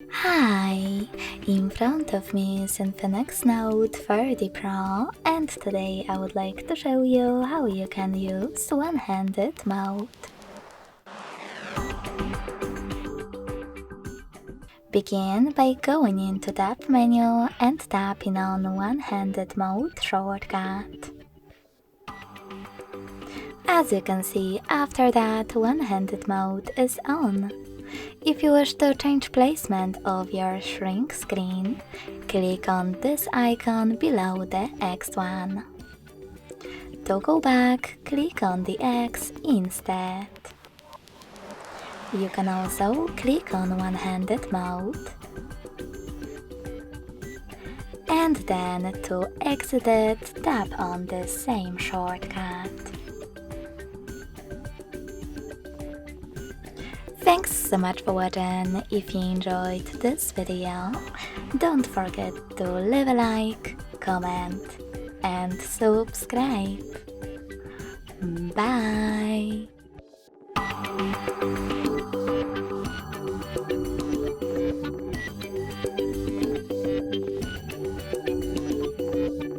Hi! In front of me is Infinix Note 30 Pro, and today I would like to show you how you can use one-handed mode. Begin by going into Tap menu and tapping on one-handed mode shortcut. As you can see, after that one-handed mode is on. If you wish to change placement of your shrink screen, click on this icon below the X one. To go back, click on the X instead. You can also click on one-handed mode. And then to exit it, tap on the same shortcut. Thanks so much for watching. If you enjoyed this video, don't forget to leave a like, comment and subscribe. Bye!